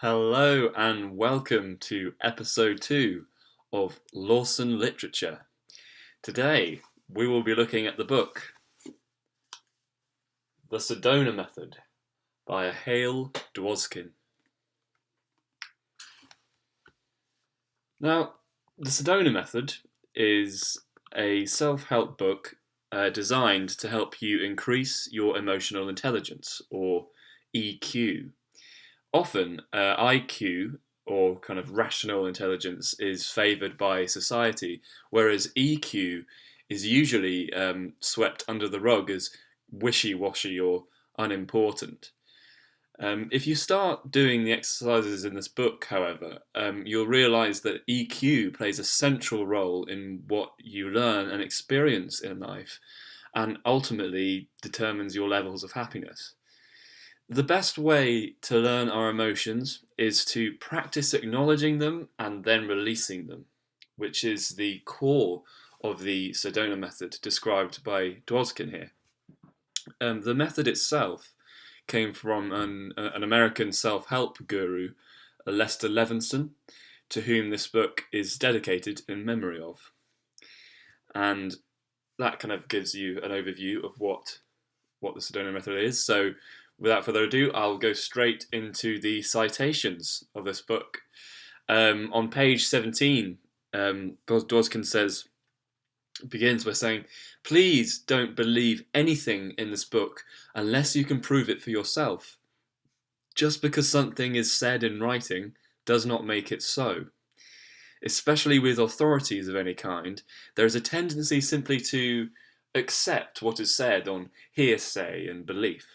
Hello and welcome to episode 2 of Lawson Literature. Today we will be looking at the book The Sedona Method by Hale Dwoskin. Now, the Sedona Method is a self-help book designed to help you increase your emotional intelligence, or EQ. Often, IQ, or kind of rational intelligence, is favoured by society, whereas EQ is usually swept under the rug as wishy-washy or unimportant. If you start doing the exercises in this book, however, you'll realise that EQ plays a central role in what you learn and experience in life, and ultimately determines your levels of happiness. The best way to learn our emotions is to practice acknowledging them and then releasing them, which is the core of the Sedona method described by Dwoskin here. The method itself came from an American self-help guru, Lester Levinson, to whom this book is dedicated in memory of. And that kind of gives you an overview of what the Sedona method is. So without further ado, I'll go straight into the citations of this book. On page 17, Dwoskin begins by saying, "Please don't believe anything in this book unless you can prove it for yourself. Just because something is said in writing does not make it so. Especially with authorities of any kind, there is a tendency simply to accept what is said on hearsay and belief.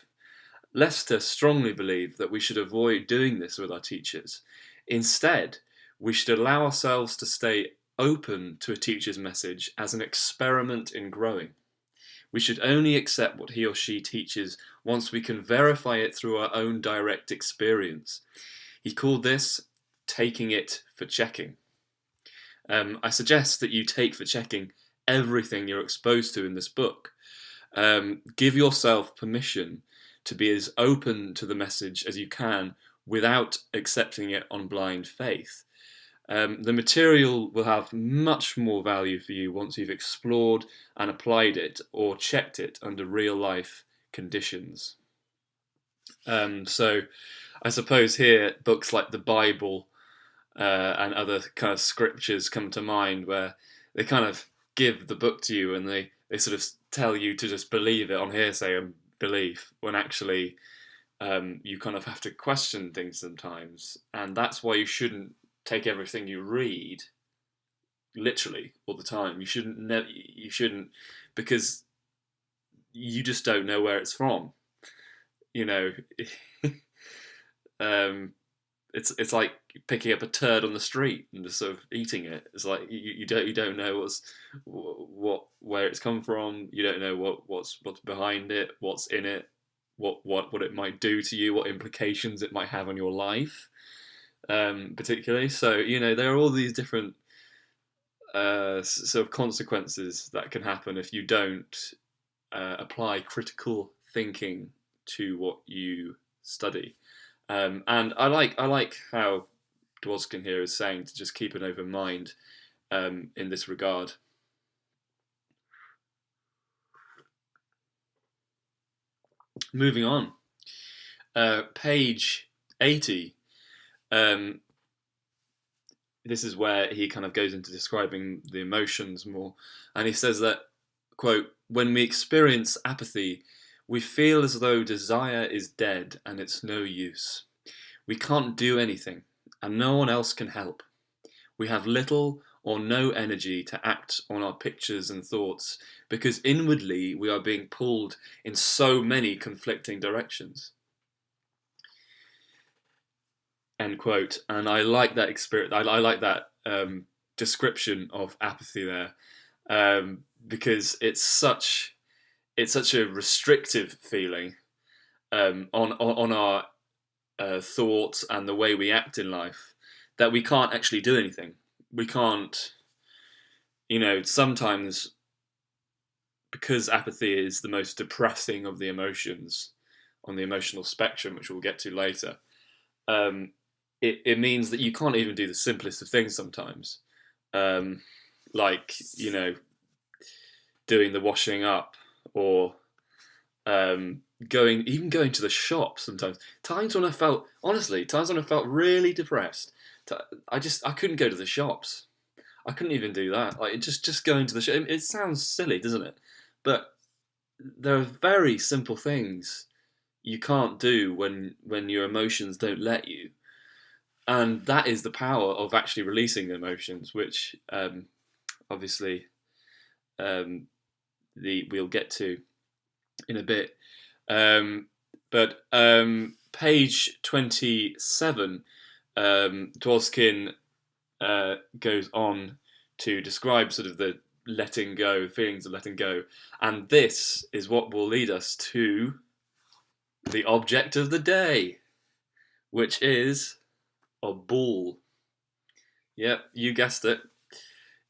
Lester strongly believed that we should avoid doing this with our teachers. Instead, we should allow ourselves to stay open to a teacher's message as an experiment in growing. We should only accept what he or she teaches once we can verify it through our own direct experience." He called this taking it for checking. I suggest that you take for checking everything you're exposed to in this book. Give yourself permission to be as open to the message as you can without accepting it on blind faith. The material will have much more value for you once you've explored and applied it or checked it under real life conditions. So I suppose here books like the Bible and other kind of scriptures come to mind, where they kind of give the book to you and they sort of tell you to just believe it on hearsay and belief, when actually you kind of have to question things sometimes. And that's why you shouldn't take everything you read literally all the time. You shouldn't, because you just don't know where it's from. It's like picking up a turd on the street and just sort of eating it. It's like you don't know where it's come from. You don't know what's behind it, what's in it, what it might do to you, what implications it might have on your life, particularly. So there are all these different sort of consequences that can happen if you don't apply critical thinking to what you study. And I like how Dwoskin here is saying to just keep an open mind in this regard. Moving on, page 80. This is where he kind of goes into describing the emotions more, and he says that, quote, "When we experience apathy, we feel as though desire is dead and it's no use. We can't do anything, and no one else can help. We have little or no energy to act on our pictures and thoughts, because inwardly we are being pulled in so many conflicting directions." End quote. And I like that experience. I like that description of apathy there, because it's such a restrictive feeling on our thoughts and the way we act in life, that we can't actually do anything. We can't, sometimes, because apathy is the most depressing of the emotions on the emotional spectrum, which we'll get to later, it means that you can't even do the simplest of things sometimes, um, like doing the washing up, or going to the shop sometimes. Times when I felt really depressed. I couldn't go to the shops. I couldn't even do that. Like just going to the shop. It sounds silly, doesn't it? But there are very simple things you can't do when your emotions don't let you, and that is the power of actually releasing emotions, which obviously um, we'll get to in a bit. But page 27, Dwoskin goes on to describe sort of the letting go, feelings of letting go. And this is what will lead us to the object of the day, which is a ball. Yep, you guessed it.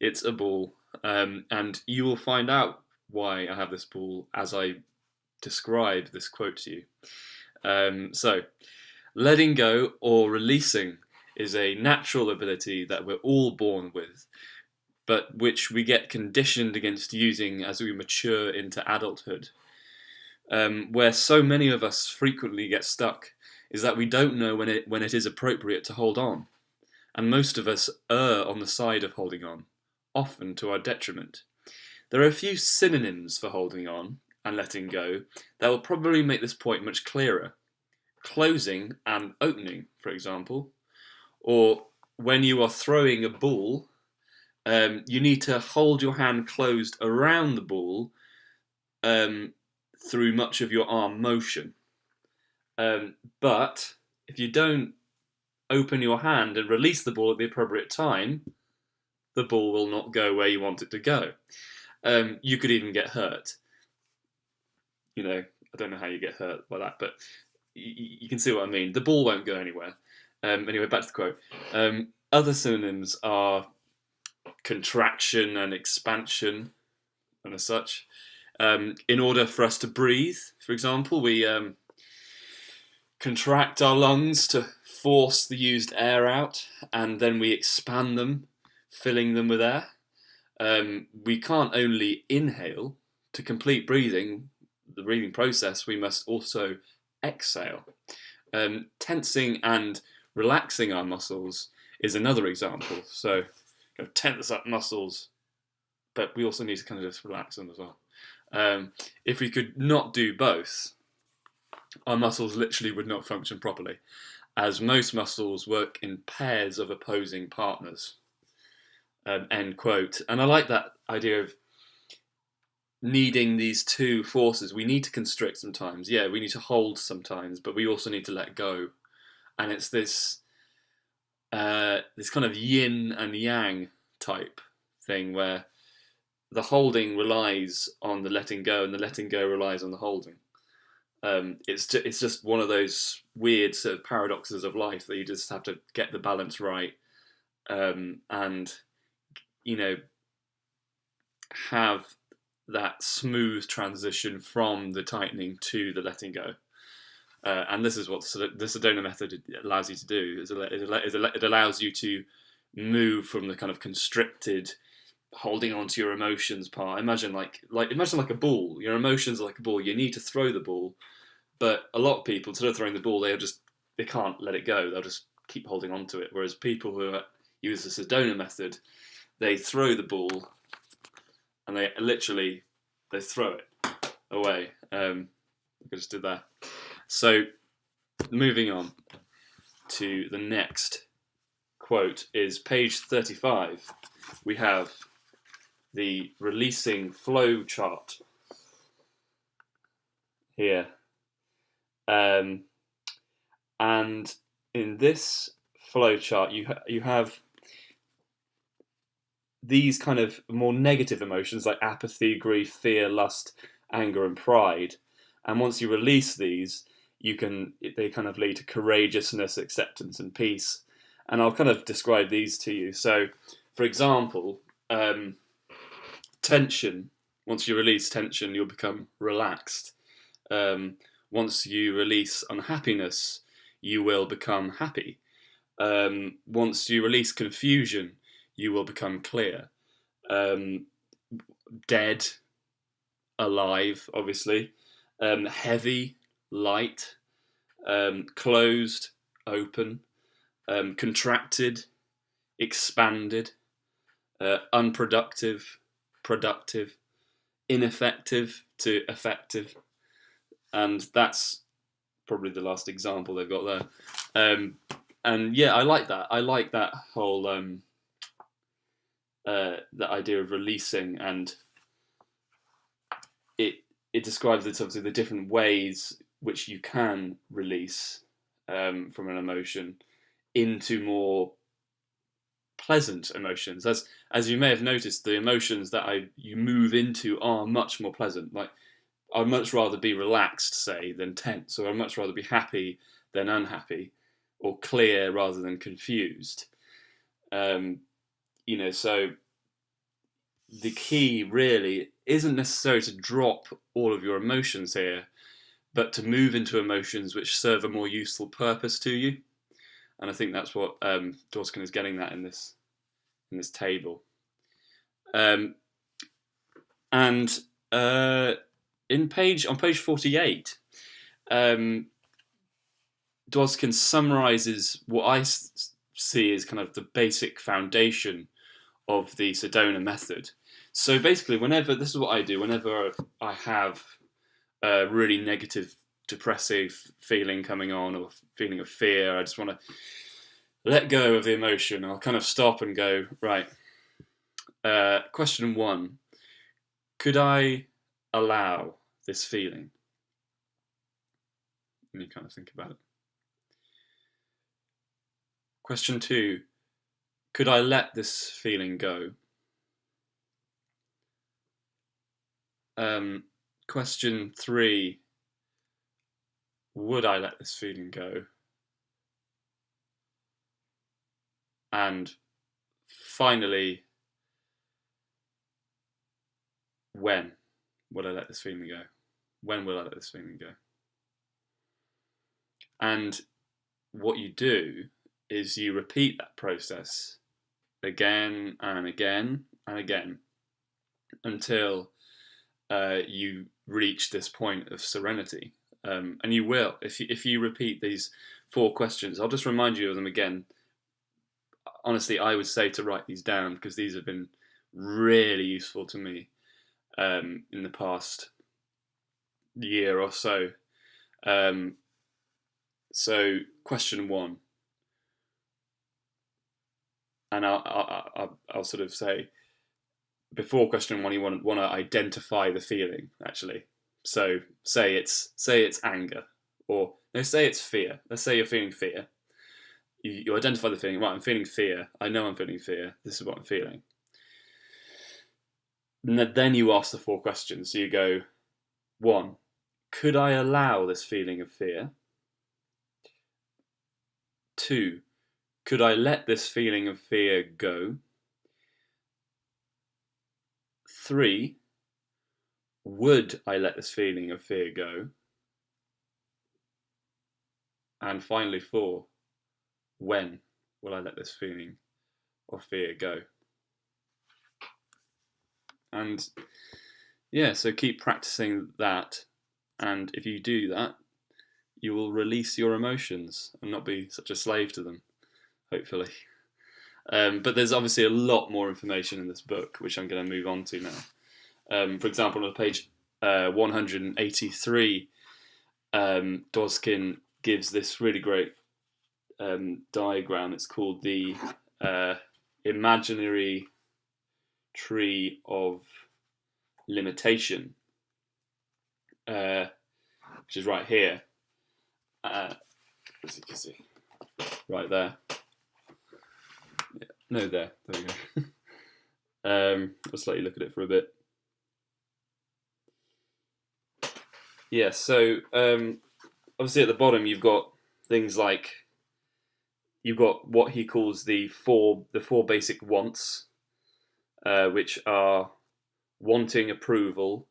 It's a ball. And you will find out why I have this ball as I describe this quote to you. So, letting go or releasing is a natural ability that we're all born with, but which we get conditioned against using as we mature into adulthood. Where so many of us frequently get stuck is that we don't know when it is appropriate to hold on, and most of us err on the side of holding on, often to our detriment. There are a few synonyms for holding on and letting go that will probably make this point much clearer. Closing and opening, for example, or when you are throwing a ball, you need to hold your hand closed around the ball through much of your arm motion. But if you don't open your hand and release the ball at the appropriate time, the ball will not go where you want it to go. You could even get hurt. I don't know how you get hurt by that, but you can see what I mean. The ball won't go anywhere. Anyway, back to the quote. Other synonyms are contraction and expansion, and as such. In order for us to breathe, for example, we contract our lungs to force the used air out, and then we expand them, filling them with air. We can't only inhale. To complete the breathing process, we must also exhale. Tensing and relaxing our muscles is another example. So, tense up muscles, but we also need to kind of just relax them as well. If we could not do both, our muscles literally would not function properly, as most muscles work in pairs of opposing partners. End quote. And I like that idea of needing these two forces. We need to constrict sometimes. Yeah, we need to hold sometimes, but we also need to let go. And it's this kind of yin and yang type thing where the holding relies on the letting go, and the letting go relies on the holding. It's just one of those weird sort of paradoxes of life that you just have to get the balance right, and have that smooth transition from the tightening to the letting go. And this is what the Sedona Method allows you to do. It allows you to move from the kind of constricted, holding on to your emotions part. Imagine like a ball. Your emotions are like a ball. You need to throw the ball, but a lot of people, instead of throwing the ball, they can't let it go. They'll just keep holding on to it. Whereas people who use the Sedona Method, they throw the ball, and they throw it away. I just did that. So, moving on to the next quote is page 35. We have the releasing flow chart here. And in this flow chart, you have these kind of more negative emotions like apathy, grief, fear, lust, anger, and pride. And once you release these, they kind of lead to courageousness, acceptance, and peace. And I'll kind of describe these to you. So, for example, tension. Once you release tension, you'll become relaxed. Once you release unhappiness, you will become happy. Once you release confusion, you will become clear. Dead, alive, obviously. Heavy, light. Closed, open. Contracted, expanded. Unproductive, productive. Ineffective to effective. And that's probably the last example they've got there. And yeah, I like that. I like that whole that idea of releasing, and it describes it's obviously the different ways which you can release from an emotion into more pleasant emotions. As you may have noticed, the emotions that you move into are much more pleasant. Like, I'd much rather be relaxed, say, than tense, or I'd much rather be happy than unhappy, or clear rather than confused. So the key really isn't necessarily to drop all of your emotions here, but to move into emotions which serve a more useful purpose to you. And I think that's what Dwoskin is getting at in this table. On page 48, Dwoskin summarizes what I see as kind of the basic foundation of the Sedona Method. So basically, this is what I do whenever I have a really negative, depressive feeling coming on, or feeling of fear. I just want to let go of the emotion. I'll kind of stop and go, right, question 1, could I allow this feeling? And you kind of think about it. Question 2, could I let this feeling go? Question 3, would I let this feeling go? And finally, when will I let this feeling go? When will I let this feeling go? And what you do is you repeat that process again and again and again until you reach this point of serenity. And you will, if you repeat these 4 questions. I'll just remind you of them again. Honestly, I would say to write these down, because these have been really useful to me in the past year or so. So question 1, and I'll sort of say, before question 1, you want to identify the feeling, actually. So say it's anger, or no, say it's fear. Let's say you're feeling fear. You identify the feeling. Right, I'm feeling fear. I know I'm feeling fear. This is what I'm feeling. And then you ask the 4 questions. So you go, 1, could I allow this feeling of fear? 2, could I let this feeling of fear go? 3, would I let this feeling of fear go? And finally, 4, when will I let this feeling of fear go? And yeah, so keep practicing that. And if you do that, you will release your emotions and not be such a slave to them, hopefully. But there's obviously a lot more information in this book, which I'm going to move on to now. For example, on page 183, Dwoskin gives this really great diagram. It's called the imaginary tree of limitation, which is right here. As you can see, right there. Yeah, no, there we go. Let's let you look at it for a bit. Yeah, so obviously at the bottom you've got things like, you've got what he calls the four basic wants, which are wanting approval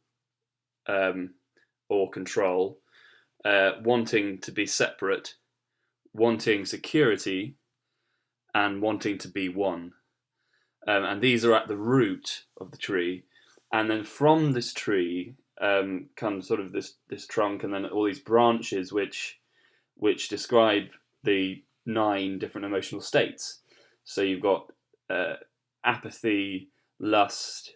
or control, wanting to be separate, wanting security, and wanting to be one. And these are at the root of the tree. And then from this tree comes sort of this trunk, and then all these branches which describe the 9 different emotional states. So you've got apathy, lust,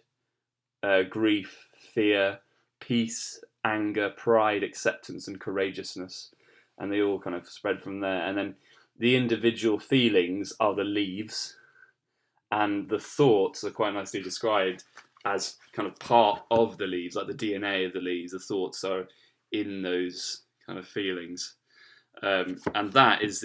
grief, fear, peace, anger, pride, acceptance, and courageousness. And they all kind of spread from there. And then the individual feelings are the leaves, and the thoughts are quite nicely described as kind of part of the leaves, like the DNA of the leaves. The thoughts are in those kind of feelings. And that is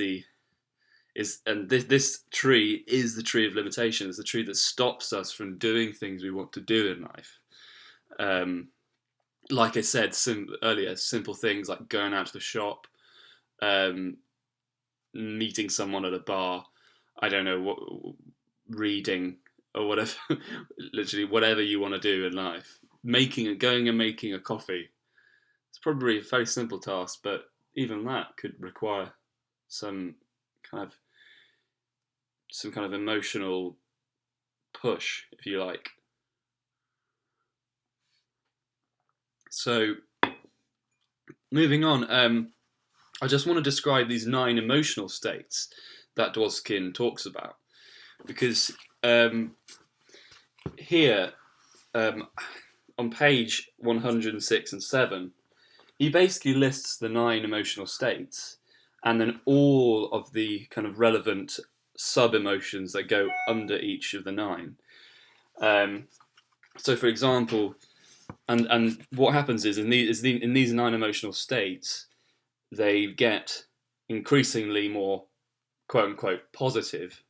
this tree is the tree of limitation. It's the tree that stops us from doing things we want to do in life. Like I said earlier, simple things like going out to the shop, meeting someone at a bar, I don't know, reading or whatever, literally whatever you want to do in life. Going and making a coffee. It's probably a very simple task, but even that could require some kind of emotional push, if you like. So, moving on, I just want to describe these 9 emotional states that Dwoskin talks about, because here on page 106 and 7, he basically lists the 9 emotional states, and then all of the kind of relevant sub-emotions that go under each of the 9. So, for example, and what happens is in these 9 emotional states, they get increasingly more quote-unquote positive.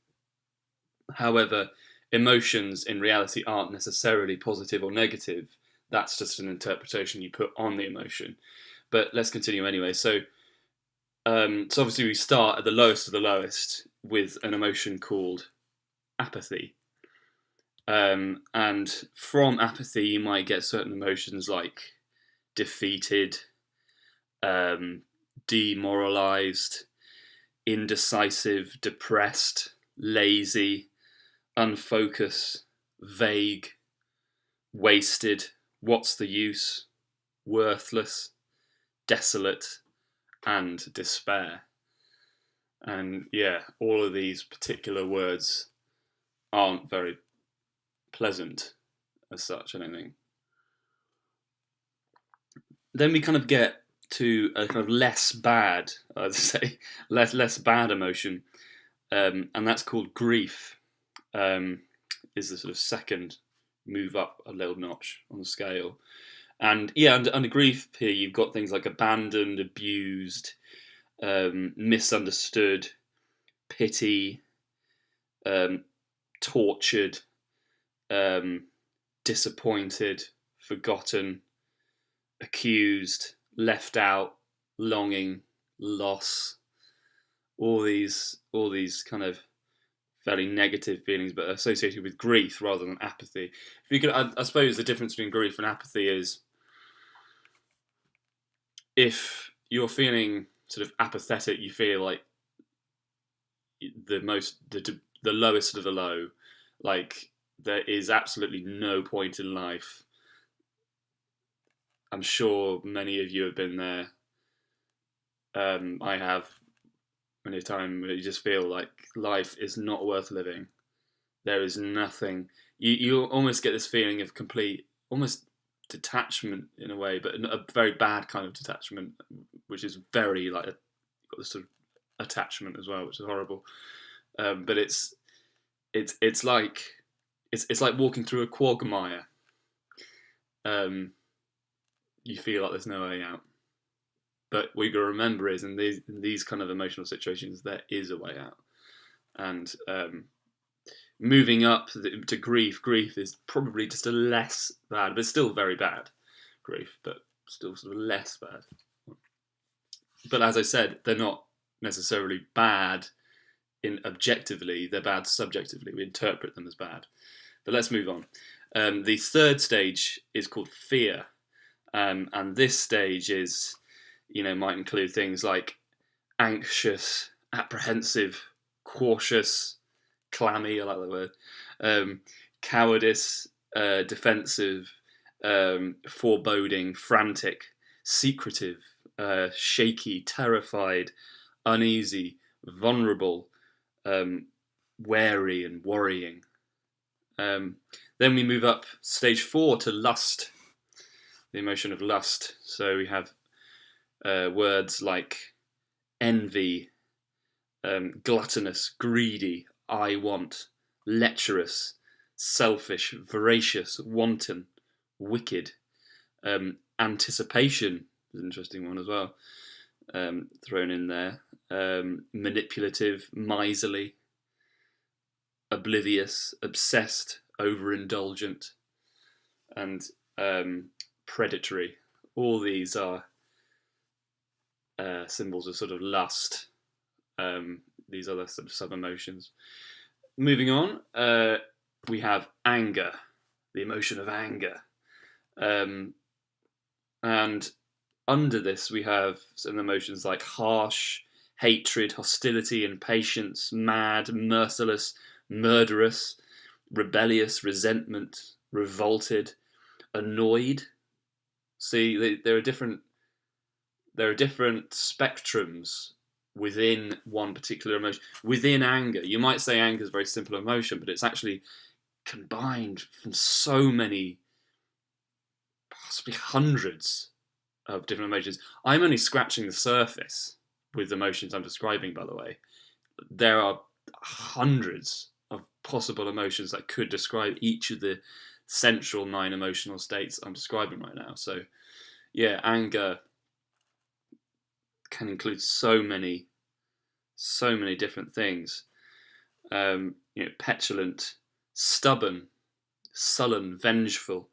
However, emotions in reality aren't necessarily positive or negative. That's just an interpretation you put on the emotion. But let's continue anyway. So obviously we start at the lowest of the lowest with an emotion called apathy. And from apathy, you might get certain emotions like defeated, demoralized, indecisive, depressed, lazy, unfocused, vague, wasted, what's the use, worthless, desolate, and despair. And yeah, all of these particular words aren't very pleasant as such, I don't think. Then we kind of get to a kind of less bad, I'd say, less bad emotion, and that's called grief. Is the sort of second move up a little notch on the scale. And yeah, under grief here, you've got things like abandoned, abused, misunderstood, pity, tortured, disappointed, forgotten, accused, left out, longing, loss. All these kind of fairly negative feelings, but associated with grief rather than apathy. If you could, I suppose the difference between grief and apathy is, if you're feeling sort of apathetic, you feel like the lowest of the low, like there is absolutely no point in life. I'm sure many of you have been there. I have many a time where you just feel like life is not worth living. There is nothing. You almost get this feeling of complete, almost detachment in a way, but a very bad kind of detachment, which is very like got this sort of attachment as well, which is horrible. But it's like walking through a quagmire. You feel like there's no way out. But what you got to remember is, in these kind of emotional situations, there is a way out. And moving up to grief is probably just a less bad, but still very bad grief, but still sort of less bad. But as I said, they're not necessarily bad objectively, they're bad subjectively. We interpret them as bad. But let's move on. The third stage is called fear. And this stage is, might include things like anxious, apprehensive, cautious, clammy, I like that word. Cowardice, defensive, foreboding, frantic, secretive, shaky, terrified, uneasy, vulnerable, wary and worrying. Then we move up stage 4 to lust, the emotion of lust. So we have words like envy, gluttonous, greedy, I want, lecherous, selfish, voracious, wanton, wicked. Anticipation is an interesting one as well, thrown in there. Manipulative, miserly, oblivious, obsessed, overindulgent, and predatory. All these are symbols of sort of lust. These other sort of sub-emotions. Moving on, we have anger, the emotion of anger. And under this we have some emotions like harsh, hatred, hostility, impatience, mad, merciless, murderous, rebellious, resentment, revolted, annoyed. See, there are different spectrums within one particular emotion. Within anger, you might say anger is a very simple emotion, but it's actually combined from so many, possibly hundreds of different emotions. I'm only scratching the surface with the emotions I'm describing, by the way. There are hundreds of possible emotions that could describe each of the central 9 emotional states I'm describing right now. So yeah, anger can include so many different things. Petulant, stubborn, sullen, vengeful,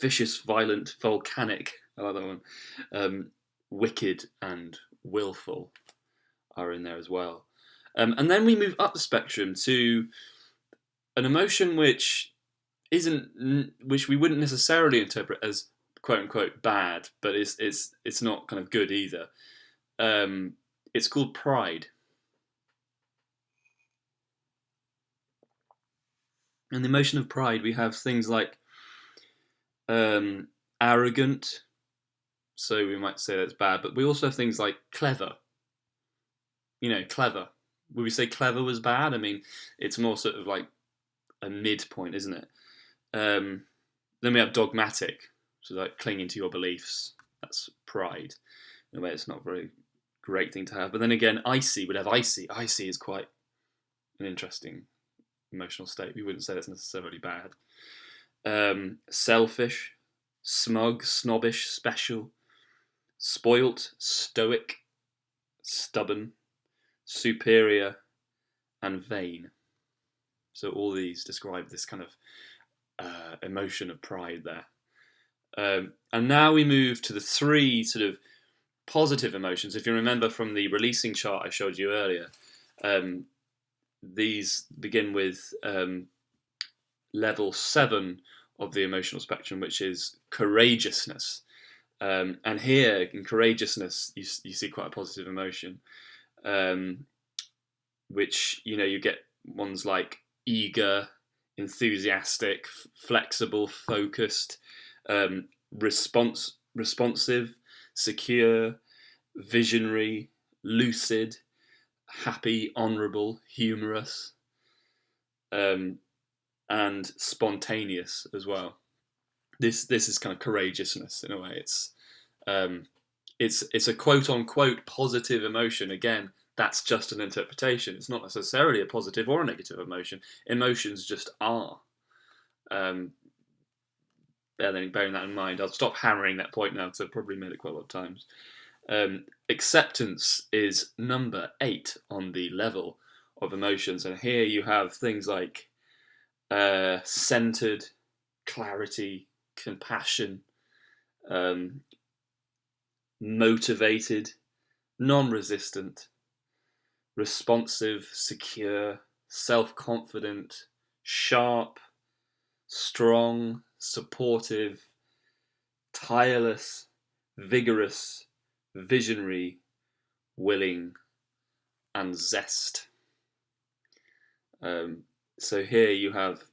vicious, violent, volcanic. I like that one. Wicked and willful are in there as well. And then we move up the spectrum to an emotion which we wouldn't necessarily interpret as quote unquote bad, but it's not kind of good either. It's called pride. And the emotion of pride, we have things like arrogant, so we might say that's bad, but we also have things like clever. Clever. Would we say clever was bad? I mean, it's more sort of like a midpoint, isn't it? Then we have dogmatic, so like clinging to your beliefs. That's pride. In a way, it's not a very great thing to have. But then again, icy would have icy. Icy is quite an interesting emotional state. We wouldn't say that's necessarily bad. Selfish, smug, snobbish, special, spoilt, stoic, stubborn, superior, and vain. So all these describe this kind of emotion of pride there. And now we move to the 3 sort of positive emotions. If you remember from the releasing chart I showed you earlier, these begin with level 7 of the emotional spectrum, which is courageousness. And here in courageousness, you see quite a positive emotion, which you get ones like eager, enthusiastic, flexible, focused, responsive, secure, visionary, lucid, happy, honourable, humorous, and spontaneous as well. This is kind of courageousness in a way. It's a quote unquote positive emotion. Again, that's just an interpretation. It's not necessarily a positive or a negative emotion. Emotions just are. Bearing that in mind, I'll stop hammering that point now because I've probably made it quite a lot of times. Acceptance is number 8 on the level of emotions, and here you have things like centered, clarity, compassion, motivated, non-resistant, responsive, secure, self-confident, sharp, strong, supportive, tireless, vigorous, visionary, willing, and zest. So here you have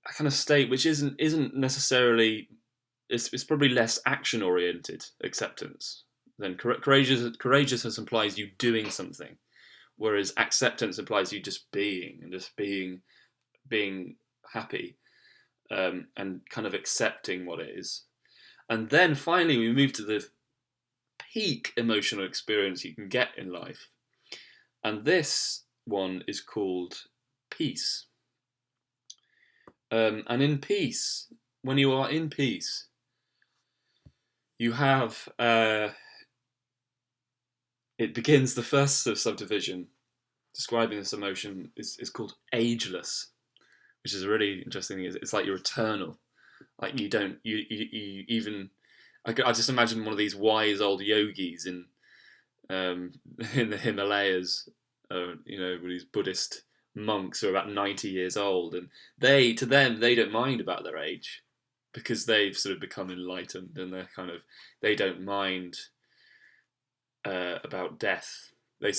a kind of state which isn't necessarily, it's probably less action oriented acceptance than courageousness implies you doing something, whereas acceptance implies you just being and just being happy, and kind of accepting what it is. And then finally we move to the peak emotional experience you can get in life, and this one is called peace. And in peace, when you are in peace, you have it begins, the first sort of subdivision describing this emotion is called ageless, which is a really interesting thing. It's like you're eternal. Like you even, I just imagine one of these wise old yogis in the Himalayas, with these Buddhist monks who are about 90 years old, and to them they don't mind about their age because they've sort of become enlightened, and they don't mind about death. They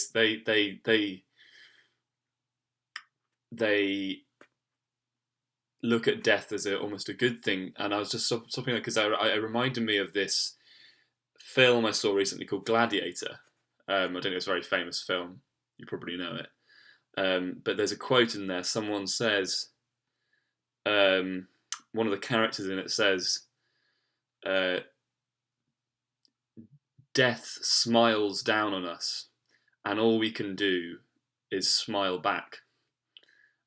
look at death as almost a good thing. And I was just stopping there because it reminded me of this film I saw recently called Gladiator. I don't know, it's a very famous film. You probably know it. But there's a quote in there. Someone says, one of the characters in it says, death smiles down on us, and all we can do is smile back.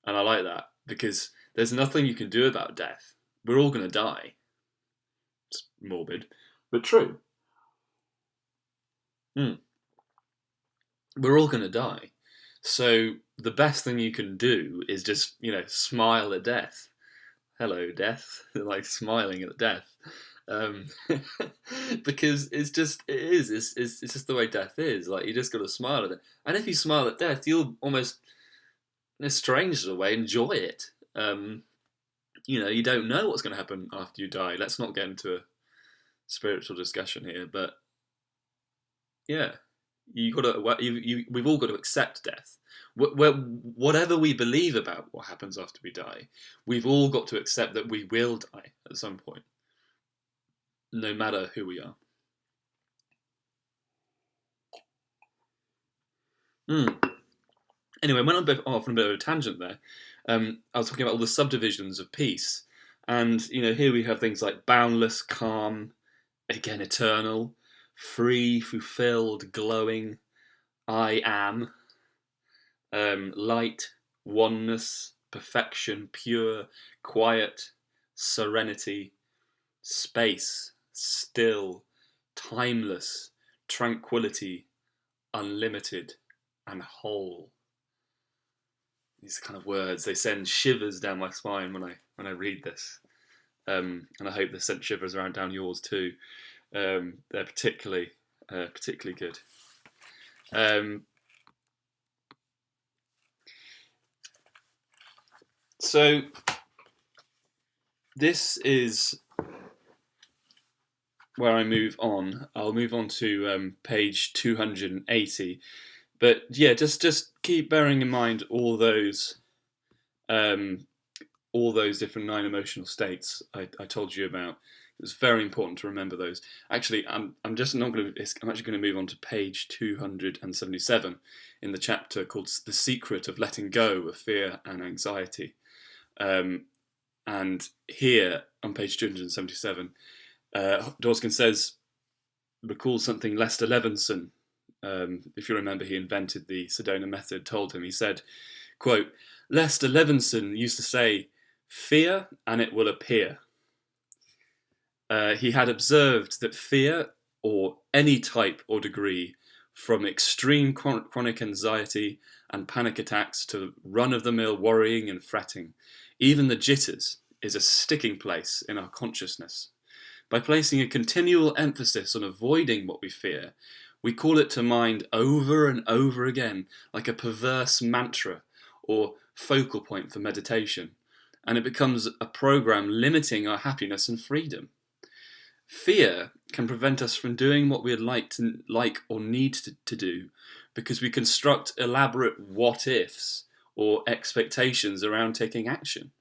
And I like that because there's nothing you can do about death. We're all going to die. It's morbid, but true. We're all going to die. So the best thing you can do is just, smile at death. Hello, death. Like smiling at death. Because it's just the way death is. Like, you just got to smile at it. And if you smile at death, you'll almost, in a strange sort of way, enjoy it. You don't know what's going to happen after you die. Let's not get into a spiritual discussion here, but yeah, we've all got to accept death. Whatever we believe about what happens after we die, we've all got to accept that we will die at some point, no matter who we are. Anyway, I went off on a bit of a tangent there. I was talking about all the subdivisions of peace, and here we have things like boundless, calm, again eternal, free, fulfilled, glowing, I am, light, oneness, perfection, pure, quiet, serenity, space, still, timeless, tranquility, unlimited, and whole. These kind of words, they send shivers down my spine when I read this, and I hope they sent shivers down yours too. They're particularly good. So this is where I move on. I'll move on to page 280. But yeah, just keep bearing in mind all those different 9 emotional states I told you about. It's very important to remember those. Actually, I'm actually going to move on to page 277 in the chapter called "The Secret of Letting Go of Fear and Anxiety." And here on page 277, Dwoskin recalls something Lester Levinson, if you remember, he invented the Sedona Method, told him. He said, quote, "Lester Levinson used to say, 'Fear and it will appear.' He had observed that fear, or any type or degree, from extreme chronic anxiety and panic attacks to run-of-the-mill worrying and fretting, even the jitters, is a sticking place in our consciousness. By placing a continual emphasis on avoiding what we fear, we call it to mind over and over again, like a perverse mantra or focal point for meditation, and it becomes a program limiting our happiness and freedom. Fear can prevent us from doing what we'd like or need to do, because we construct elaborate what-ifs or expectations around taking action.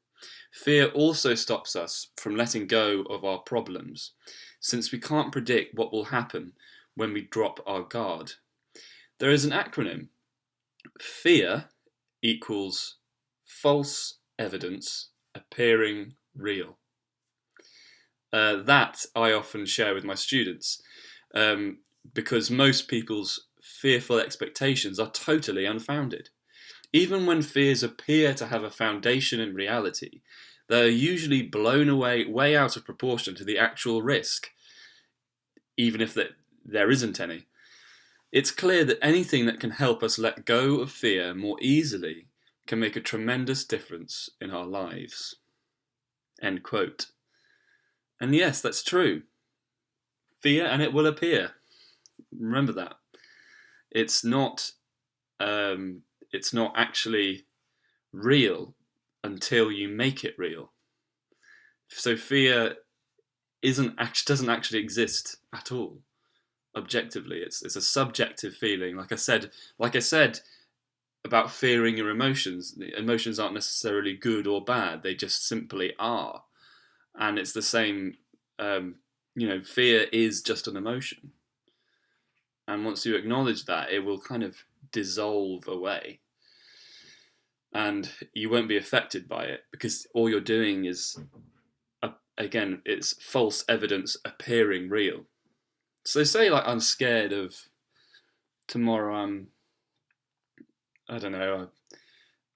Fear also stops us from letting go of our problems, since we can't predict what will happen when we drop our guard. There is an acronym. Fear equals false evidence appearing real. That I often share with my students, because most people's fearful expectations are totally unfounded. Even when fears appear to have a foundation in reality, they are usually blown away way out of proportion to the actual risk, even if there isn't any. It's clear that anything that can help us let go of fear more easily can make a tremendous difference in our lives. End quote. And yes, that's true. Fear and it will appear. Remember that. It's not actually real until you make it real. So fear doesn't actually exist at all. Objectively, it's a subjective feeling. Like I said about fearing your emotions. The emotions aren't necessarily good or bad; they just simply are. And it's the same. Fear is just an emotion. And once you acknowledge that, it will kind of dissolve away, and you won't be affected by it because all you're doing is, again, it's false evidence appearing real. So say like I'm scared of tomorrow. I don't know.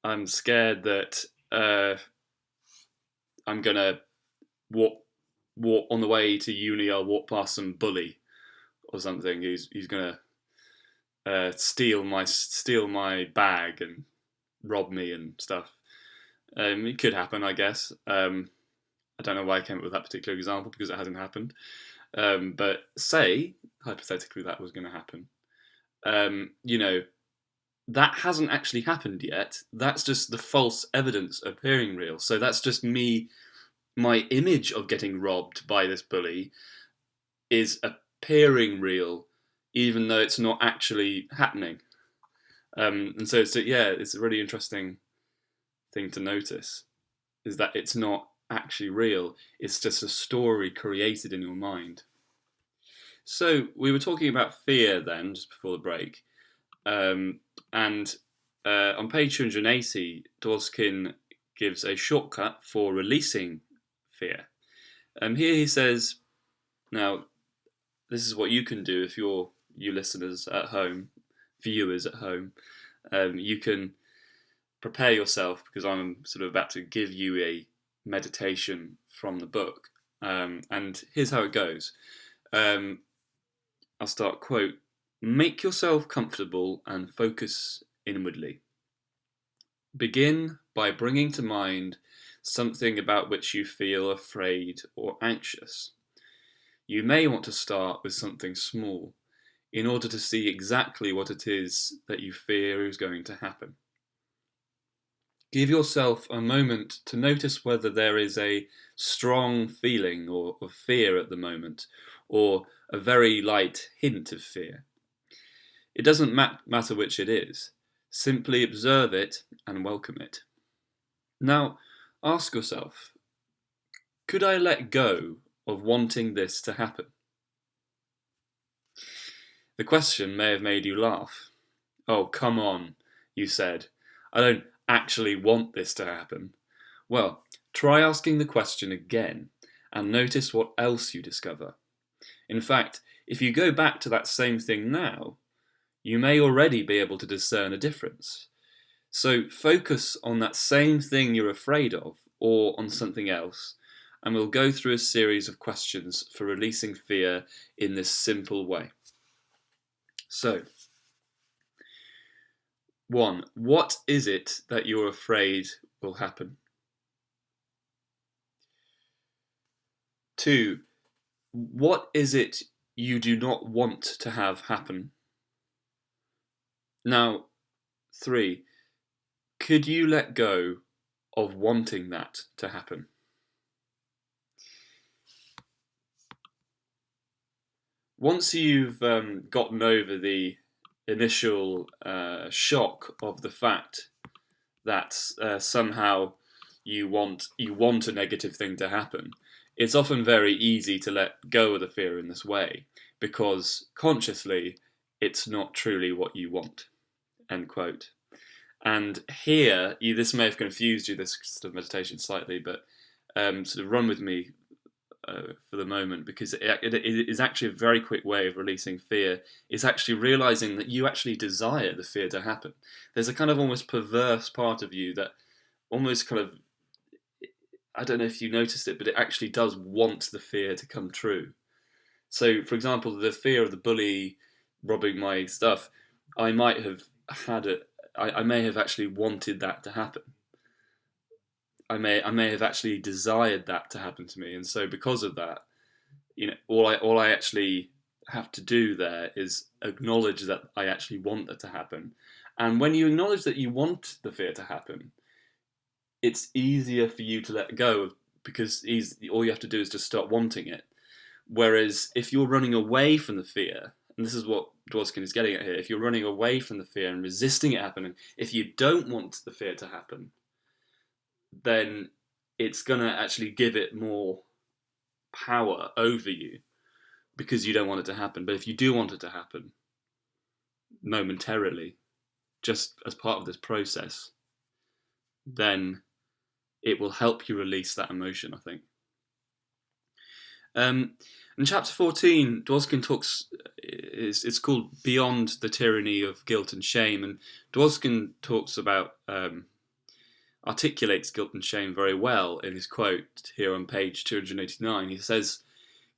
I'm scared that I'm gonna walk on the way to uni. I'll walk past some bully or something. He's gonna steal my bag and rob me and stuff. It could happen, I guess. I don't know why I came up with that particular example because it hasn't happened. But say, hypothetically, that was going to happen. That hasn't actually happened yet. That's just the false evidence appearing real. So that's just me, my image of getting robbed by this bully is appearing real, even though it's not actually happening. And so it's a really interesting thing to notice, is that it's not actually real. It's just a story created in your mind. So we were talking about fear then, just before the break. And on page 280, Dwoskin gives a shortcut for releasing fear. Here he says, now, this is what you can do if you listeners at home, viewers at home. You can prepare yourself, because I'm sort of about to give you a meditation from the book. And here's how it goes. I'll start, quote, "Make yourself comfortable and focus inwardly. Begin by bringing to mind something about which you feel afraid or anxious. You may want to start with something small in order to see exactly what it is that you fear is going to happen. Give yourself a moment to notice whether there is a strong feeling of fear at the moment, or a very light hint of fear. It doesn't matter which it is. Simply observe it and welcome it. Now, ask yourself, could I let go of wanting this to happen?" The question may have made you laugh. "Oh, come on," you said. "I don't actually want this to happen." Well, try asking the question again and notice what else you discover. In fact, if you go back to that same thing now, you may already be able to discern a difference. So focus on that same thing you're afraid of, or on something else, and we'll go through a series of questions for releasing fear in this simple way. So, 1. What is it that you're afraid will happen? 2. What is it you do not want to have happen? Now, 3. Could you let go of wanting that to happen? Once you've gotten over the initial shock of the fact that somehow you want a negative thing to happen, it's often very easy to let go of the fear in this way, because consciously it's not truly what you want. End quote. And here, this may have confused you, this sort of meditation, slightly, but sort of run with me for the moment, because it is actually a very quick way of releasing fear. It's actually realizing that you actually desire the fear to happen. There's a kind of almost perverse part of you that almost kind of, I don't know if you noticed it, but it actually does want the fear to come true. So, for example, the fear of the bully robbing my stuff, I might have had it. I may have actually wanted that to happen. I may have actually desired that to happen to me, and so because of that, all I actually have to do there is acknowledge that I actually want that to happen. And when you acknowledge that you want the fear to happen, it's easier for you to let go of, because all you have to do is just start wanting it. Whereas if you're running away from the fear, and this is what Dwoskin is getting at here, if you're running away from the fear and resisting it happening, if you don't want the fear to happen, then it's going to actually give it more power over you, because you don't want it to happen. But if you do want it to happen momentarily, just as part of this process, then it will help you release that emotion, I think. In chapter 14, Dwoskin talks, it's called Beyond the Tyranny of Guilt and Shame, and Dwoskin talks about, articulates guilt and shame very well in his quote here on page 289. He says,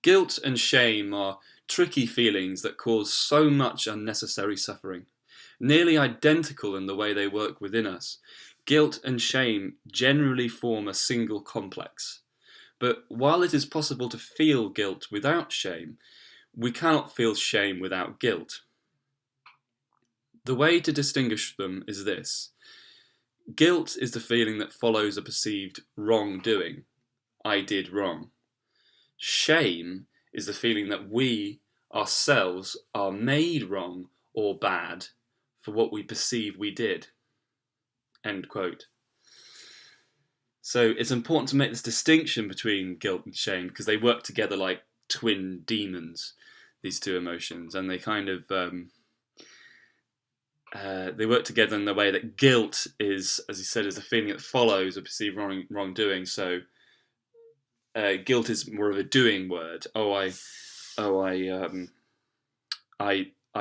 "Guilt and shame are tricky feelings that cause so much unnecessary suffering. Nearly identical in the way they work within us, guilt and shame generally form a single complex. But while it is possible to feel guilt without shame, we cannot feel shame without guilt. The way to distinguish them is this. Guilt is the feeling that follows a perceived wrongdoing. I did wrong. Shame is the feeling that we ourselves are made wrong or bad for what we perceive we did." End quote. So it's important to make this distinction between guilt and shame, because they work together like twin demons, these two emotions, and they kind of they work together in the way that guilt is, as he said, is a feeling that follows a perceived wrongdoing. So guilt is more of a doing word. I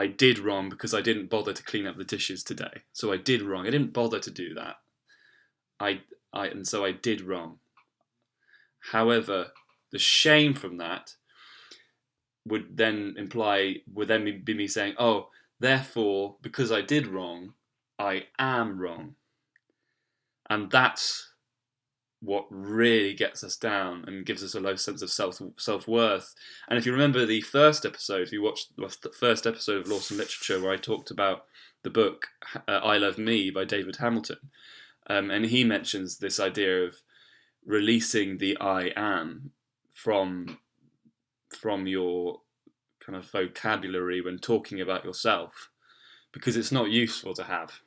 did wrong because I didn't bother to clean up the dishes today. So I did wrong. I didn't bother to do that. And so I did wrong. However, the shame from that would then be me saying, oh, therefore, because I did wrong, I am wrong. And that's what really gets us down and gives us a low sense of self-worth. And if you remember the first episode, if you watched the first episode of Lawson Literature, where I talked about the book I Love Me by David Hamilton, and he mentions this idea of releasing the I am from your kind of vocabulary when talking about yourself, because it's not useful to have.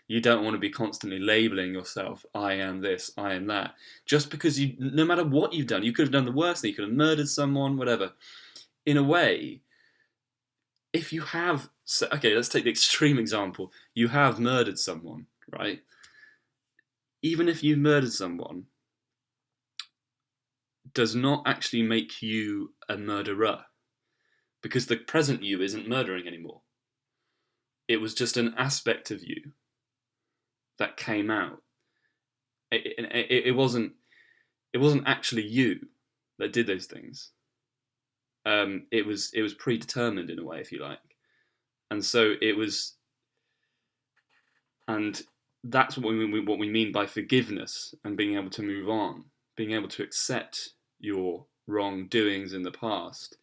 You don't want to be constantly labeling yourself, I am this, I am that. Just because no matter what you've done, you could have done the worst thing, you could have murdered someone, whatever. In a way, if you have, okay, let's take the extreme example. You have murdered someone, right? Even if you've murdered someone, does not actually make you a murderer, because the present you isn't murdering anymore. It was just an aspect of you that came out. It wasn't actually you that did those things. It was predetermined in a way, if you like, and so it was. And that's what we mean by forgiveness and being able to move on, being able to accept your wrongdoings in the past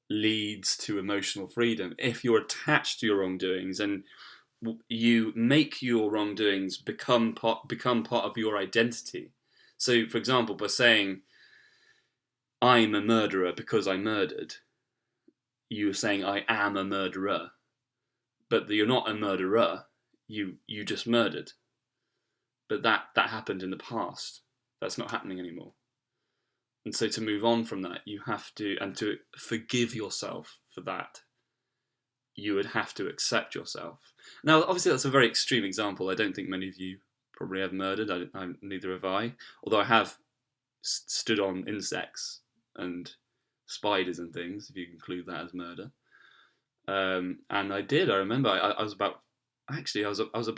leads to emotional freedom. If you're attached to your wrongdoings and you make your wrongdoings become part of your identity. So, for example, by saying, I'm a murderer because I murdered, you're saying, I am a murderer. But you're not a murderer, you just murdered. but that happened in the past. That's not happening anymore. And so to move on from that, you have to, and to forgive yourself for that, you would have to accept yourself. Now, obviously, that's a very extreme example. I don't think many of you probably have murdered. Neither have I. Although I have stood on insects and spiders and things, if you include that as murder. And I did. I remember. I was about. Actually, I was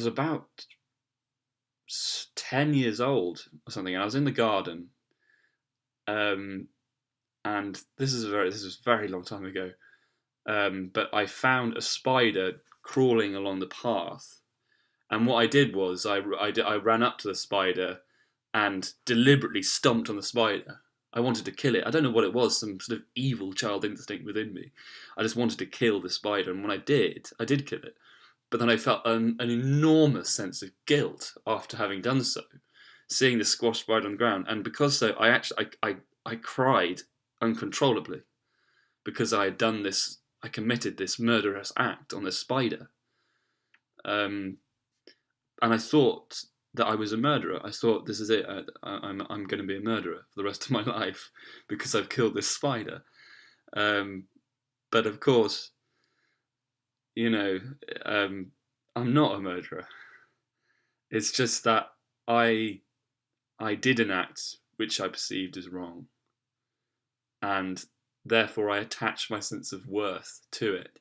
about 10 years old or something, and I was in the garden. And this was a very long time ago. But I found a spider crawling along the path, and what I did was I ran up to the spider and deliberately stomped on the spider. I wanted to kill it. I don't know what it was, some sort of evil child instinct within me. I just wanted to kill the spider, and when I did kill it. But then I felt an enormous sense of guilt after having done so, seeing the squash spider on the ground. And because so, I cried uncontrollably because I had done this. I committed this murderous act on this spider, and I thought that I was a murderer. I thought, this is it. I'm going to be a murderer for the rest of my life because I've killed this spider. But of course, I'm not a murderer. It's just that I did an act which I perceived as wrong, and therefore I attach my sense of worth to it.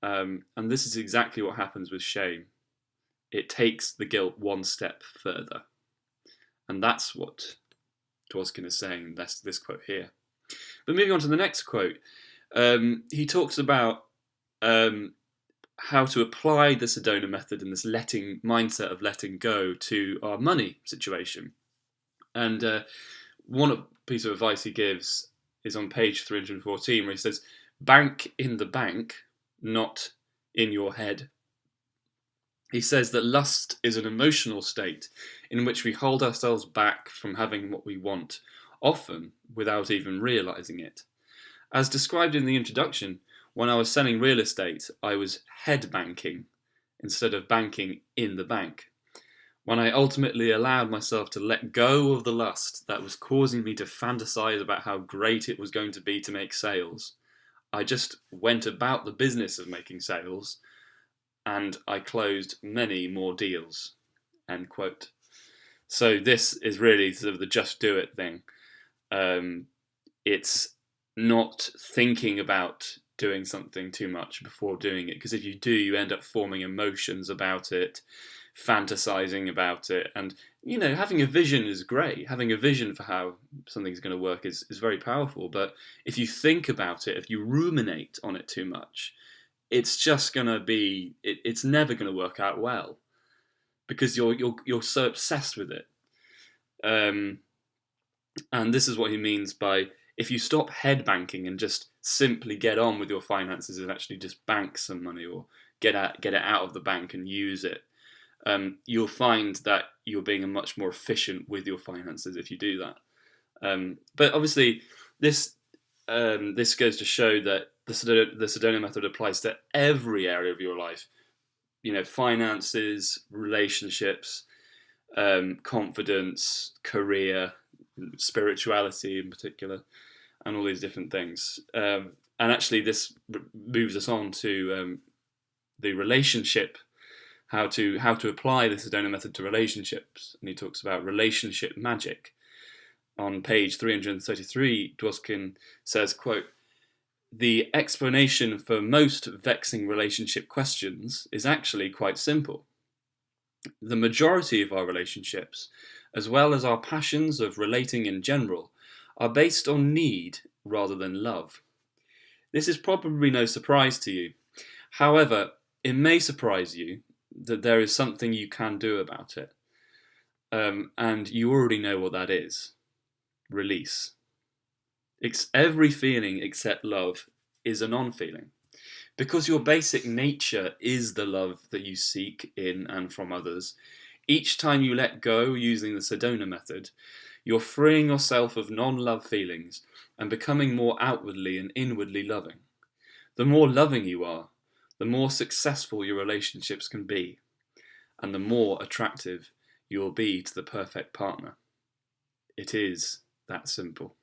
And this is exactly what happens with shame. It takes the guilt one step further. And that's what Dwoskin is saying, that's this quote here. But moving on to the next quote, he talks about how to apply the Sedona method and this mindset of letting go to our money situation. And one piece of advice he gives is on page 314, where he says, "Bank in the bank, not in your head." He says that lust is an emotional state in which we hold ourselves back from having what we want, often without even realizing it. As described in the introduction, when I was selling real estate, I was head banking instead of banking in the bank. When I ultimately allowed myself to let go of the lust that was causing me to fantasize about how great it was going to be to make sales, I just went about the business of making sales, and I closed many more deals. End quote. So this is really sort of the just do it thing. It's not thinking about doing something too much before doing it, because if you do, you end up forming emotions about it, fantasizing about it, and having a vision is great. Having a vision for how something's going to work is very powerful, but if you think about it, if you ruminate on it too much, it's just going to be, it's never going to work out well, because you're so obsessed with it. And this is what he means by, if you stop head banking and just simply get on with your finances and actually just bank some money or get it out of the bank and use it, you'll find that you're being much more efficient with your finances if you do that. But obviously, this goes to show that the Sedona method applies to every area of your life. Finances, relationships, confidence, career, spirituality in particular, and all these different things. And actually, this moves us on to the relationship, how to apply the Sedona method to relationships. And he talks about relationship magic. On page 333, Dwoskin says, quote, "The explanation for most vexing relationship questions is actually quite simple. The majority of our relationships, as well as our passions of relating in general, are based on need rather than love. This is probably no surprise to you. However, it may surprise you that there is something you can do about it. And you already know what that is. Release. Every feeling except love is a non-feeling. Because your basic nature is the love that you seek in and from others, each time you let go using the Sedona method, you're freeing yourself of non-love feelings and becoming more outwardly and inwardly loving. The more loving you are, the more successful your relationships can be. and the more attractive you'll be to the perfect partner. It is that simple.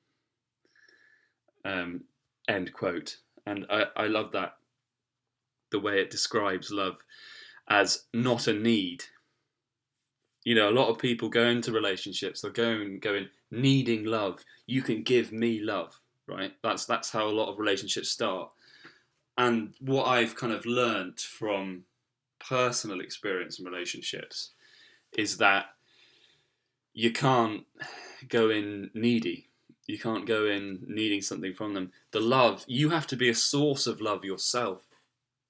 End quote. And I love that, the way it describes love as not a need. You know, a lot of people go into relationships, they're going needing love. You can give me love, right? That's how a lot of relationships start. And what I've kind of learnt from personal experience in relationships is that you can't go in needy. You can't go in needing something from them. The love, you have to be a source of love yourself,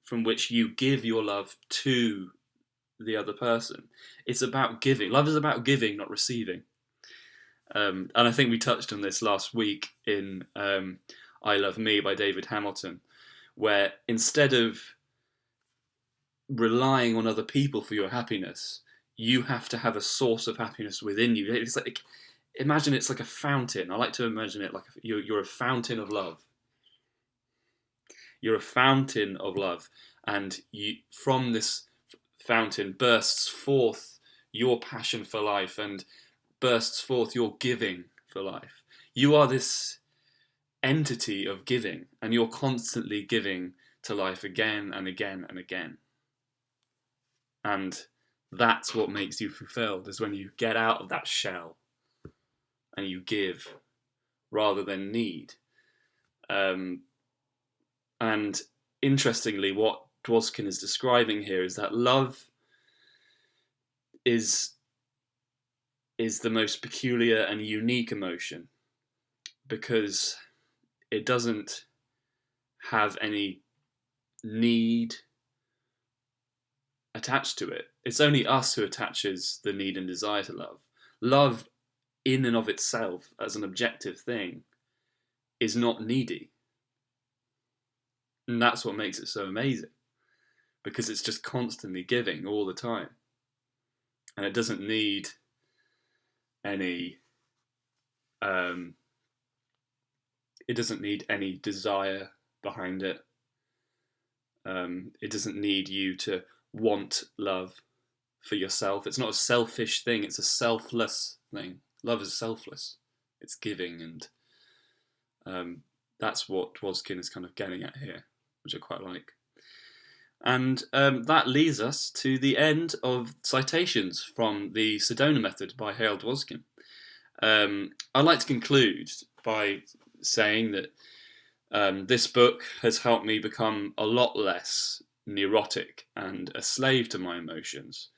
from which you give your love to the other person. It's about giving. Love is about giving, not receiving. And I think we touched on this last week in I Love Me by David Hamilton, where instead of relying on other people for your happiness, you have to have a source of happiness within you. It's like, imagine it's like a fountain. I like to imagine it like you're a fountain of love. You're a fountain of love, and from this fountain bursts forth your passion for life and bursts forth your giving for life. You are this entity of giving, and you're constantly giving to life again and again and again. And that's what makes you fulfilled, is when you get out of that shell and you give rather than need. And interestingly, what Dwoskin is describing here is that love is the most peculiar and unique emotion, because it doesn't have any need attached to it. It's only us who attaches the need and desire to love. Love in and of itself, as an objective thing, is not needy. And that's what makes it so amazing, because it's just constantly giving all the time. And it doesn't need any desire behind it. It doesn't need you to want love for yourself. It's not a selfish thing, it's a selfless thing. Love is selfless. It's giving, and that's what Dwoskin is kind of getting at here, which I quite like. And that leads us to the end of citations from the Sedona Method by Hale Dwoskin. I'd like to conclude by saying that this book has helped me become a lot less neurotic and a slave to my emotions.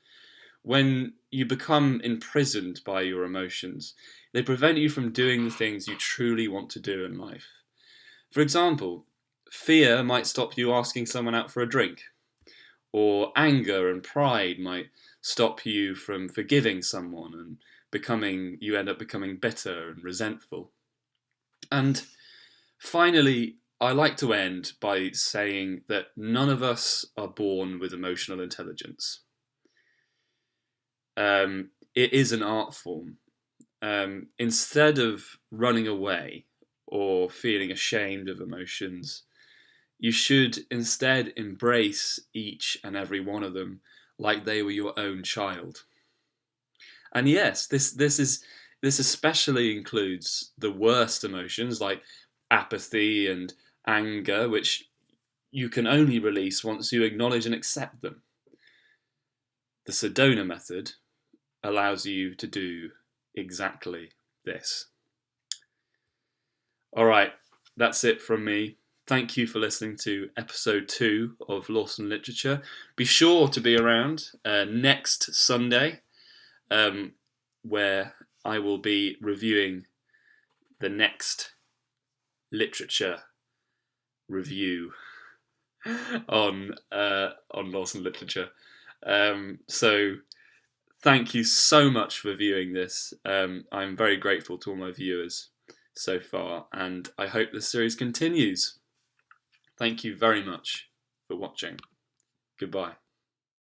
When you become imprisoned by your emotions, they prevent you from doing the things you truly want to do in life. For example, fear might stop you asking someone out for a drink, or anger and pride might stop you from forgiving someone, and you end up becoming bitter and resentful. And finally, I like to end by saying that none of us are born with emotional intelligence. It is an art form. Instead of running away or feeling ashamed of emotions, you should instead embrace each and every one of them like they were your own child. And yes, this especially includes the worst emotions like apathy and anger, which you can only release once you acknowledge and accept them. The Sedona Method allows you to do exactly this. All right, that's it from me. Thank you for listening to episode 2 of Lawson Literature. Be sure to be around next Sunday, where I will be reviewing the next literature review on Lawson Literature. So thank you so much for viewing this. I'm very grateful to all my viewers so far, and I hope this series continues. Thank you very much for watching. Goodbye.